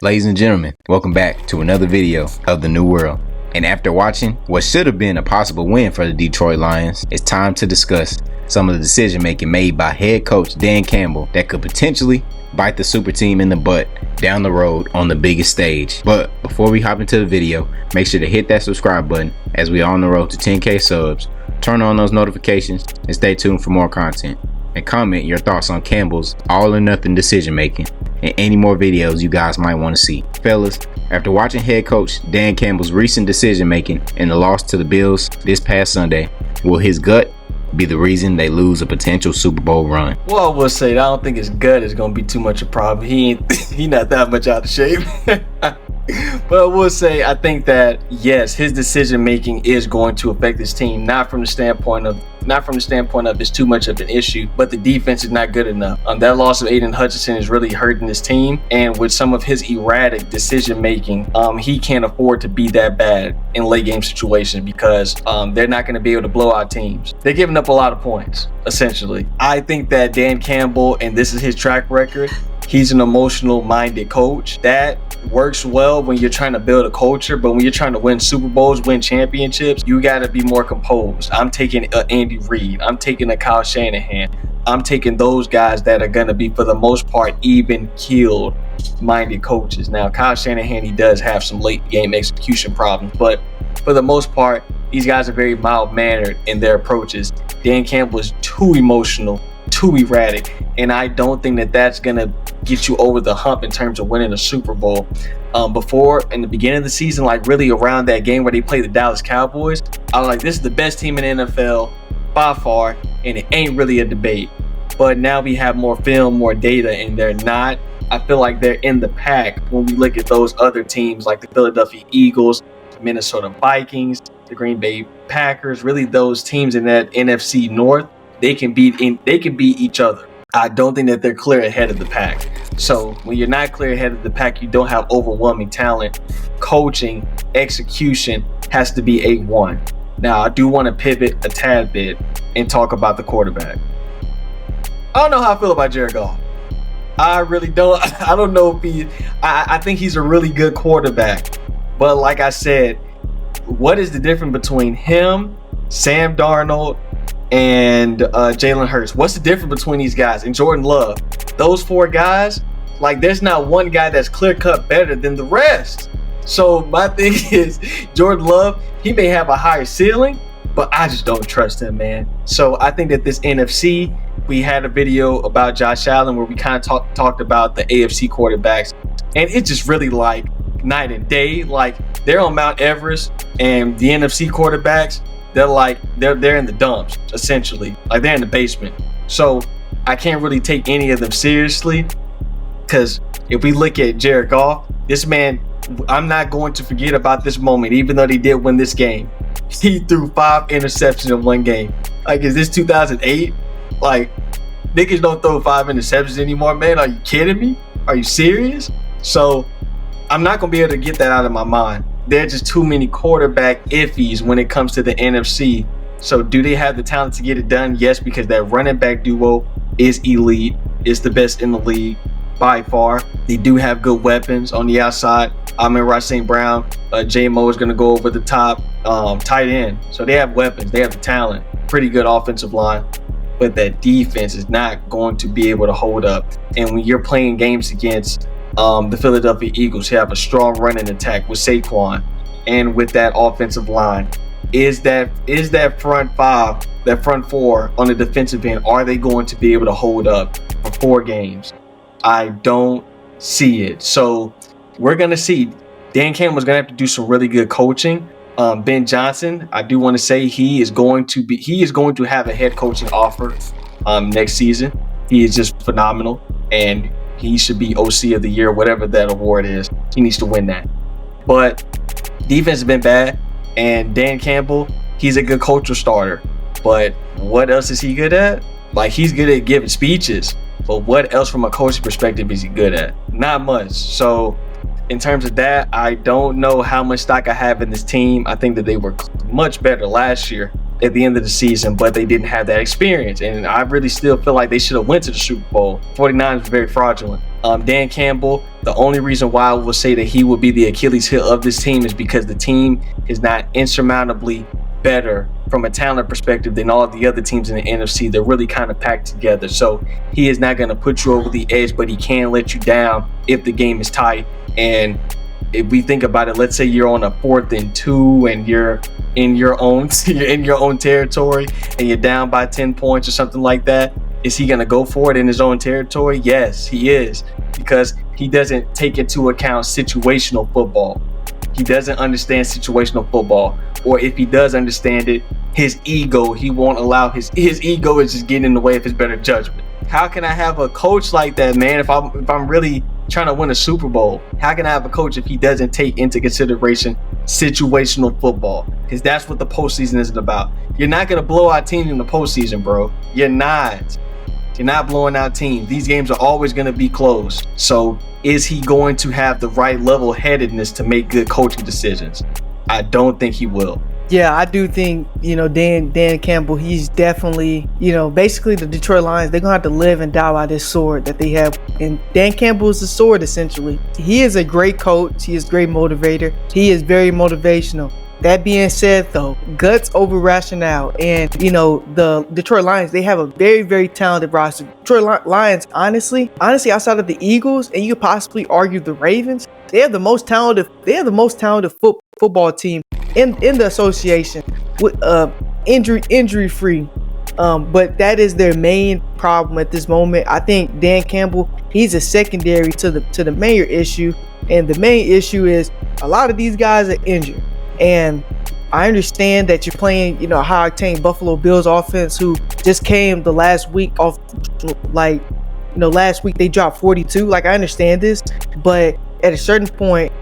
Ladies and gentlemen, welcome back to another video of the New World. And after watching what should have been a possible win for the Detroit Lions, it's time to discuss some of the decision making made by head coach Dan Campbell that could potentially bite the super team in the butt down the road on the biggest stage. But before we hop into the video, make sure to hit that subscribe button as we are on the road to 10K subs. Turn on those notifications and stay tuned for more content. And comment your thoughts on Campbell's all or nothing decision making and any more videos you guys might want to see. Fellas, after watching head coach Dan Campbell's recent decision making in the loss to the Bills this past Sunday, will his gut be the reason they lose a potential Super Bowl run? Well, I will say I don't think his gut is going to be too much a problem. He not that much out of shape. But I will say I think that yes, his decision making is going to affect his team, not from the standpoint of it's too much of an issue, but the defense is not good enough. That loss of Aiden Hutchinson is really hurting his team, and with some of his erratic decision making, he can't afford to be that bad in late game situations because they're not going to be able to blow out teams. They're giving up a lot of points, essentially. I think that Dan Campbell, and this is his track record, he's an emotional minded coach. That works well when you're trying to build a culture, but when you're trying to win Super Bowls, win championships, you got to be more composed. I'm taking Andy Reid. I'm taking a Kyle Shanahan. I'm taking those guys that are going to be, for the most part, even-keeled minded coaches. Now, Kyle Shanahan, he does have some late game execution problems, but for the most part, these guys are very mild-mannered in their approaches. Dan Campbell is too emotional, too erratic, and I don't think that that's going to get you over the hump in terms of winning a Super Bowl. Before, in the beginning of the season, like really around that game where they played the Dallas Cowboys, I was like, this is the best team in the NFL by far, and it ain't really a debate. But now we have more film, more data, and they're not. I feel like they're in the pack when we look at those other teams like the Philadelphia Eagles, the Minnesota Vikings, the Green Bay Packers, really those teams in that NFC North. They can beat each other. I don't think that they're clear ahead of the pack. So when you're not clear ahead of the pack, you don't have overwhelming talent. Coaching, execution has to be A1. Now, I do want to pivot a tad bit and talk about the quarterback. I don't know how I feel about Jared Goff. I really don't. I don't know if I think he's a really good quarterback. But like I said, what is the difference between him, Sam Darnold, and Jalen Hurts? What's the difference between these guys? And Jordan Love. Those four guys, like there's not one guy that's clear-cut better than the rest. So my thing is, Jordan Love, he may have a higher ceiling, but I just don't trust him, man. So I think that this NFC, we had a video about Josh Allen where we kind of talked about the AFC quarterbacks, and it's just really like night and day. Like they're on Mount Everest, and the NFC quarterbacks, they're in the dumps, essentially. Like they're in the basement. So I can't really take any of them seriously, because if we look at Jared Goff, this man, I'm not going to forget about this moment, even though they did win this game. He threw 5 interceptions in one game. Like, is this 2008? Like, niggas don't throw 5 interceptions anymore, man. Are you kidding me? Are you serious? So I'm not going to be able to get that out of my mind. There are just too many quarterback iffies when it comes to the NFC. So do they have the talent to get it done? Yes, because that running back duo is elite. It's the best in the league by far. They do have good weapons on the outside. Amon-Ra St. Brown, J-Mo is going to go over the top, tight end. So they have weapons. They have the talent. Pretty good offensive line. But that defense is not going to be able to hold up. And when you're playing games against the Philadelphia Eagles, who have a strong running attack with Saquon, and with that offensive line, is that front five, that front four on the defensive end, are they going to be able to hold up for 4 games? I don't see it. So we're going to see. Dan Campbell's going to have to do some really good coaching. Ben Johnson, I do want to say he is going to have a head coaching offer next season. He is just phenomenal, and he should be OC of the year, whatever that award is. He needs to win that. But defense has been bad, and Dan Campbell, he's a good culture starter. But what else is he good at? Like, he's good at giving speeches. But what else from a coaching perspective is he good at? Not much. So in terms of that, I don't know how much stock I have in this team. I think that they were much better last year. at the end of the season, but they didn't have that experience. And I really still feel like they should have went to the Super Bowl. 49ers was very fraudulent. Dan Campbell, the only reason why I will say that he would be the Achilles heel of this team is because the team is not insurmountably better from a talent perspective than all of the other teams in the NFC. They're really kind of packed together. So he is not going to put you over the edge, but he can let you down if the game is tight. And if we think about it, let's say you're on a 4th and 2 and you're in your own territory and you're down by 10 points or something like that. Is he going to go for it in his own territory? Yes, he is, because he doesn't take into account situational football. He doesn't understand situational football. Or if he does understand it, his ego, he won't allow his ego is just getting in the way of his better judgment. How can I have a coach like that, man, if I'm really trying to win a Super Bowl? How can I have a coach if he doesn't take into consideration situational football? Because that's what the postseason isn't about. You're not going to blow out teams in the postseason, bro. You're not. You're not blowing out teams. These games are always going to be close. So is he going to have the right level-headedness to make good coaching decisions? I don't think he will. Yeah, I do think, Dan Campbell, he's definitely, basically the Detroit Lions, they're going to have to live and die by this sword that they have. And Dan Campbell is the sword, essentially. He is a great coach. He is a great motivator. He is very motivational. That being said, though, guts over rationale. And, the Detroit Lions, they have a very, very talented roster. Detroit Lions, honestly, outside of the Eagles, and you could possibly argue the Ravens, they have the most talented football team in the association with injury free. But that is their main problem at this moment. I think Dan Campbell, he's a secondary to the main issue. And the main issue is a lot of these guys are injured. And I understand that you're playing, high octane Buffalo Bills offense, who just came the last week off, last week they dropped 42. I understand this, but at a certain point,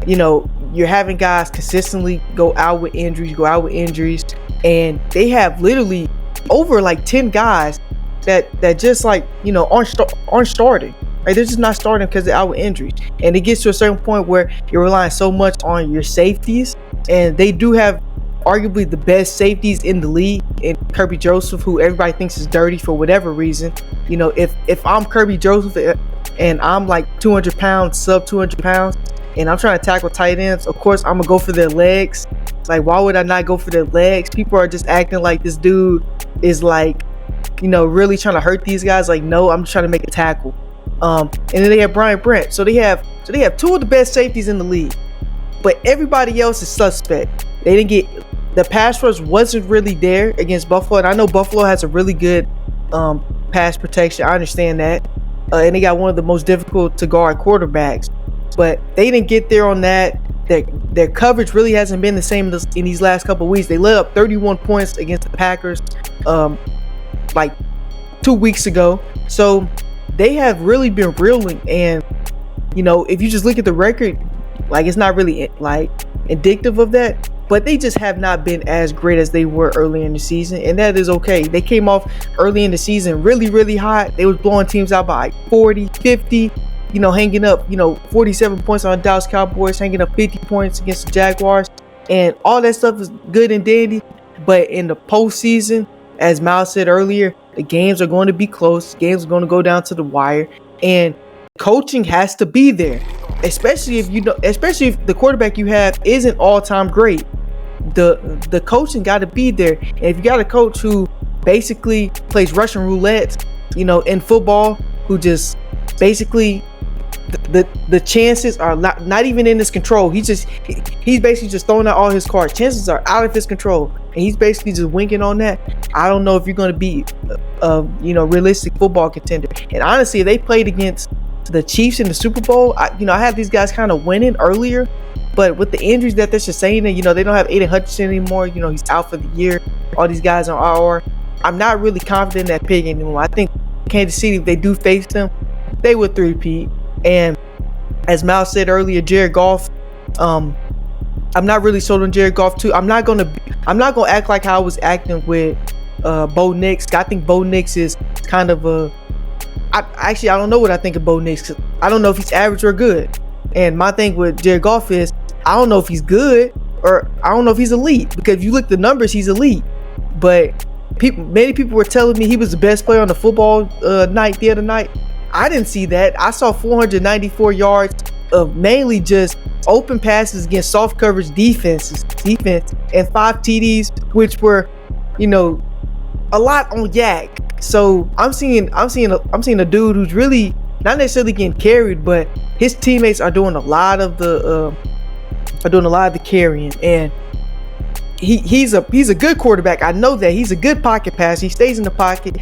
you're having guys consistently go out with injuries, and they have literally over 10 guys that just aren't starting. They're just not starting because they're out with injuries. And it gets to a certain point where you're relying so much on your safeties, and they do have arguably the best safeties in the league in Kirby Joseph, who everybody thinks is dirty for whatever reason. If I'm Kirby Joseph and I'm 200 pounds, sub 200 pounds, and I'm trying to tackle tight ends, of course I'm gonna go for their legs. Why would I not go for their legs? People are just acting like this dude is really trying to hurt these guys. No, I'm just trying to make a tackle. And then they have Brian Brent. So they have two of the best safeties in the league, but everybody else is suspect. They didn't get the pass rush wasn't really there against Buffalo, and I know Buffalo has a really good pass protection. I understand that, and they got one of the most difficult to guard quarterbacks, but they didn't get there on that. Their coverage really hasn't been the same in these last couple of weeks. They let up 31 points against the Packers 2 weeks ago. So they have really been reeling, and if you just look at the record, it's not really indicative of that, but they just have not been as great as they were early in the season, and that is okay. They came off early in the season really, really hot. They was blowing teams out by 40, 50, hanging up, 47 points on the Dallas Cowboys, hanging up 50 points against the Jaguars, and all that stuff is good and dandy, but in the postseason, as Miles said earlier, the games are going to be close. Games are going to go down to the wire, and coaching has to be there, especially if the quarterback you have isn't all-time great. The coaching got to be there, and if you got a coach who basically plays Russian roulette, in football, who just basically the chances are not even in his control. He's basically just throwing out all his cards. Chances are out of his control, and he's basically just winking on that. I don't know if you're going to be realistic football contender. And honestly, if they played against the Chiefs in the Super Bowl, I had these guys kind of winning earlier, but with the injuries that they're sustaining, they don't have Aiden Hutchinson anymore. He's out for the year. All these guys are IR. I'm not really confident in that pick anymore. I think Kansas City, if they do face them, they would three-peat. And as Mal said earlier, Jared Goff, I'm not really sold on Jared Goff too. I'm not gonna act like how I was acting with Bo Nix. I think Bo Nix is kind of I don't know what I think of Bo Nix. I don't know if he's average or good. And my thing with Jared Goff is I don't know if he's good or I don't know if he's elite, because if you look at the numbers, he's elite. but many people were telling me he was the best player on the football night the other night. I didn't see that. I saw 494 yards of mainly just open passes against soft coverage defense, and 5 TDs, which were, a lot on Yak. So I'm seeing a dude who's really not necessarily getting carried, but his teammates are doing a lot of the carrying, and he's a good quarterback. I know that he's a good pocket passer. He stays in the pocket.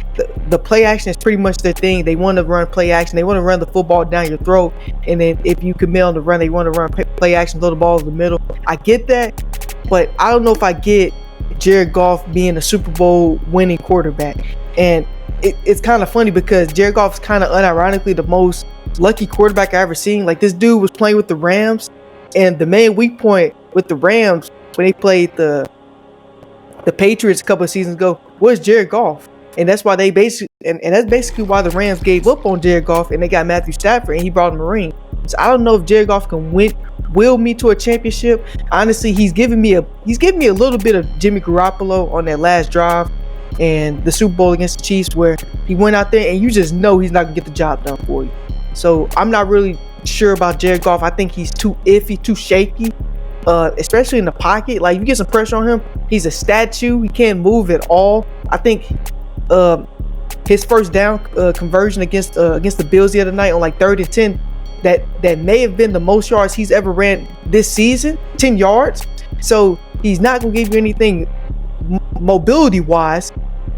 The play action is pretty much their thing. They want to run play action. They want to run the football down your throat, and then if you commit on the run, they want to run play action, throw the ball in the middle. I get that, but I don't know if I get Jared Goff being a Super Bowl winning quarterback. And it's kind of funny because Jared Goff is kind of unironically the most lucky quarterback I ever seen. Like, this dude was playing with the Rams, and the main weak point with the Rams when they played the Patriots a couple of seasons ago was Jared Goff. And that's why that's basically why the Rams gave up on Jared Goff, and they got Matthew Stafford, and he brought him a ring. So I don't know if Jared Goff can will me to a championship. Honestly, he's giving me a little bit of Jimmy Garoppolo on that last drive and the Super Bowl against the Chiefs, where he went out there and you just know he's not gonna get the job done for you. So I'm not really sure about Jared Goff. I think he's too iffy, too shaky, especially in the pocket. Like, if you get some pressure on him, he's a statue. He can't move at all. I think his first down conversion against the Bills the other night on like 3rd and 10, that may have been the most yards he's ever ran this season, 10 yards. So he's not gonna give you anything mobility wise.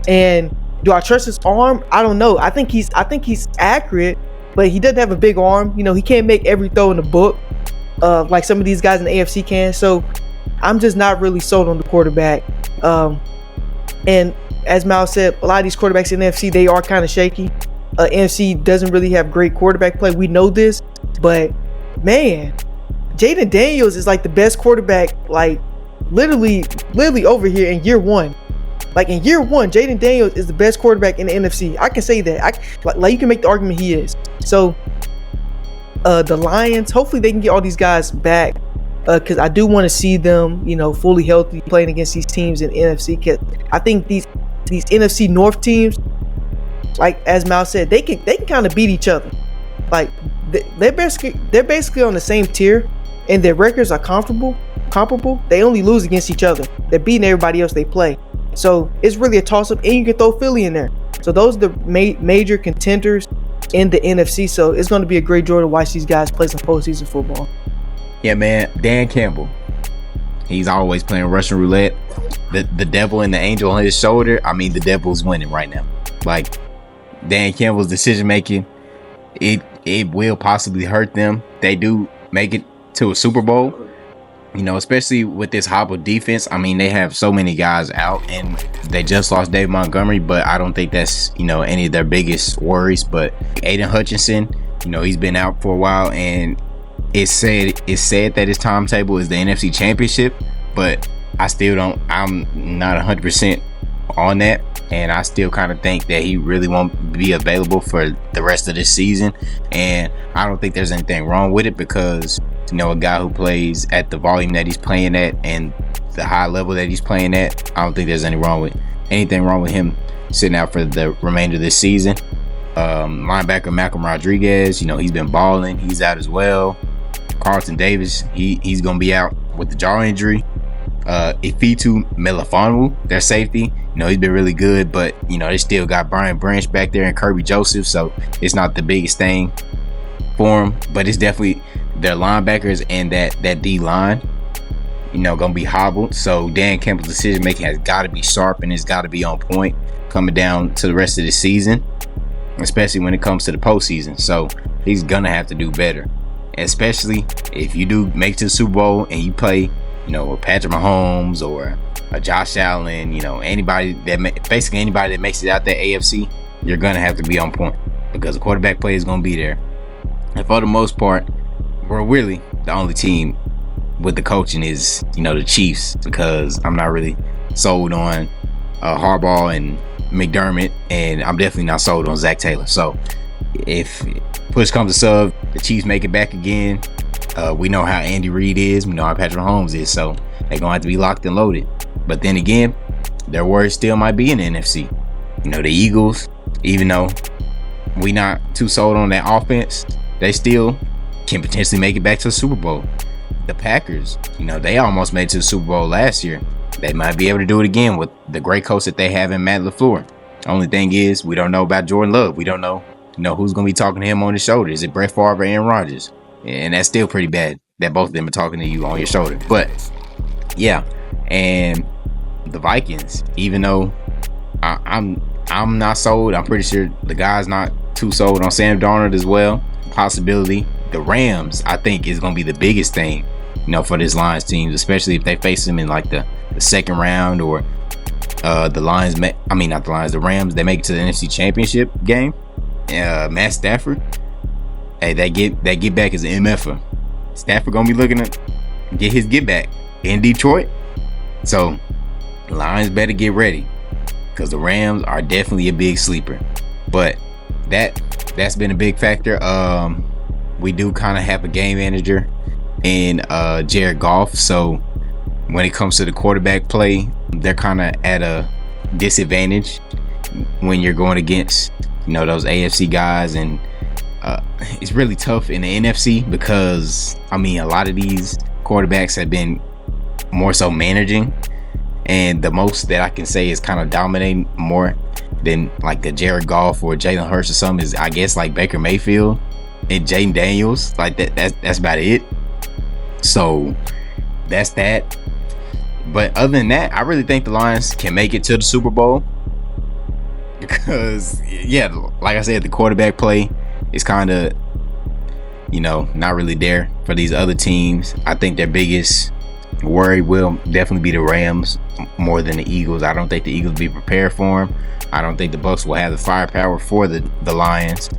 And do I trust his arm? I don't know. I think he's accurate, but he doesn't have a big arm. He can't make every throw in the book like some of these guys in the AFC can. So I'm just not really sold on the quarterback. And as Mal said, a lot of these quarterbacks in the NFC, they are kind of shaky. NFC doesn't really have great quarterback play. We know this, but man, Jaden Daniels is like the best quarterback, like literally over here in year one. Like, in year one, Jaden Daniels is the best quarterback in the NFC. I can say that. Like you can make the argument he is. So the Lions, hopefully they can get all these guys back, because I do want to see them, fully healthy, playing against these teams in the NFC. Because I think these NFC North teams, like as Mal said, they can kind of beat each other. Like, they're basically on the same tier, and their records are comparable. They only lose against each other. They're beating everybody else they play. So it's really a toss-up, and you can throw Philly in there. So those are the major contenders in the NFC. So it's going to be a great joy to watch these guys play some postseason football. Yeah, man. Dan Campbell, he's always playing Russian roulette. The devil and the angel on his shoulder. I mean, the devil's winning right now. Like, Dan Campbell's decision making, it will possibly hurt them. They do make it to a Super Bowl. Especially with this hobbled defense. I mean, they have so many guys out, and they just lost Dave Montgomery, but I don't think that's, any of their biggest worries. But Aiden Hutchinson, he's been out for a while, and it's said that his timetable is the NFC Championship, but I'm not 100% on that, and I still kind of think that he really won't be available for the rest of this season. And I don't think there's anything wrong with it, because a guy who plays at the volume that he's playing at and the high level that he's playing at, I don't think there's anything wrong with him sitting out for the remainder of this season. Linebacker Malcolm Rodriguez, he's been balling. He's out as well. Carlton Davis, he's gonna be out with the jaw injury. Ifitu Melifonwu, their safety, he's been really good, but they still got Brian Branch back there and Kirby Joseph, so it's not the biggest thing for them. But it's definitely their linebackers and that D line, gonna be hobbled. So Dan Campbell's decision making has got to be sharp, and it's got to be on point coming down to the rest of the season, especially when it comes to the postseason. So he's gonna have to do better, especially if you do make it to the Super Bowl and you play, with Patrick Mahomes or a Josh Allen, anybody that makes it out that AFC, you're gonna have to be on point, because the quarterback play is gonna be there. And for the most part, we're really the only team with the coaching is, the Chiefs, because I'm not really sold on Harbaugh and McDermott, and I'm definitely not sold on Zach Taylor. So if push comes to shove, the Chiefs make it back again. We know how Andy Reid is. We know how Patrick Mahomes is. So they're going to have to be locked and loaded. But then again, their worries still might be in the NFC. You know, the Eagles, even though we not too sold on that offense, they still can potentially make it back to the Super Bowl. The Packers, you know, they almost made it to the Super Bowl last year. They might be able to do it again with the great coach that they have in Matt LaFleur. Only thing is, we don't know about Jordan Love. We don't know, who's going to be talking to him on his shoulder. Is it Brett Favre or Aaron Rodgers? And that's still pretty bad that both of them are talking to you on your shoulder. But yeah, and the Vikings, even though I'm not sold, I'm pretty sure the guy's not too sold on Sam Darnold as well. Possibility. The Rams, I think, is going to be the biggest thing, you know, for this Lions team, especially if they face them in like the second round, or the Rams, they make it to the NFC Championship game. Matt Stafford, hey, that get back is an MFer. Stafford gonna be looking to get his get back in Detroit, so Lions better get ready, because the Rams are definitely a big sleeper. But that's been a big factor. We do kind of have a game manager in Jared Goff, so when it comes to the quarterback play, they're kind of at a disadvantage when you're going against, you know, those AFC guys. And it's really tough in the NFC because, I mean, a lot of these quarterbacks have been more so managing, and the most that I can say is kind of dominating more than like the Jared Goff or Jalen Hurts or something is, I guess, like Baker Mayfield and Jaden Daniels. Like that's about it. So that's that. But other than that, I really think the Lions can make it to the Super Bowl, because, yeah, like I said, the quarterback play is kind of, you know, not really there for these other teams. I think their biggest worry will definitely be the Rams more than the Eagles. I don't think the Eagles will be prepared for them. I don't think the Bucs will have the firepower for the Lions.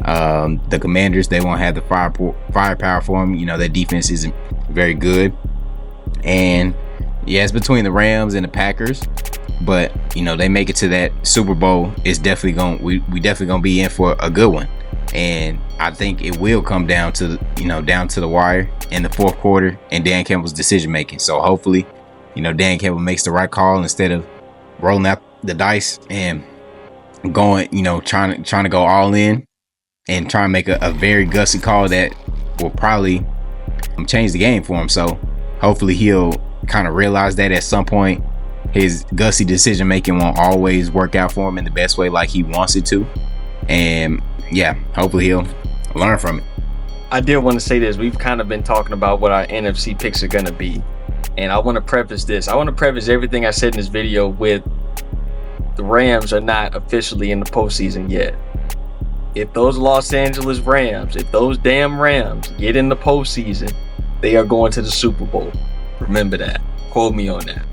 The Commanders, they won't have the firepower for them. You know, their defense isn't very good. And yeah, it's between the Rams and the Packers, but, you know, they make it to that Super Bowl. It's definitely we definitely gonna be in for a good one. And I think it will come down to the wire in the fourth quarter and Dan Campbell's decision making. So hopefully, you know, Dan Campbell makes the right call instead of rolling out the dice and going, you know, trying to go all in and try and make a very gutsy call that will probably change the game for him. So hopefully he'll kind of realize that at some point his gutsy decision making won't always work out for him in the best way like he wants it to. And yeah, hopefully he'll learn from it. I did want to say this. We've kind of been talking about what our NFC picks are going to be. And I want to preface this. I want to preface everything I said in this video with the Rams are not officially in the postseason yet. If those Los Angeles Rams, if those damn Rams get in the postseason, they are going to the Super Bowl. Remember that. Quote me on that.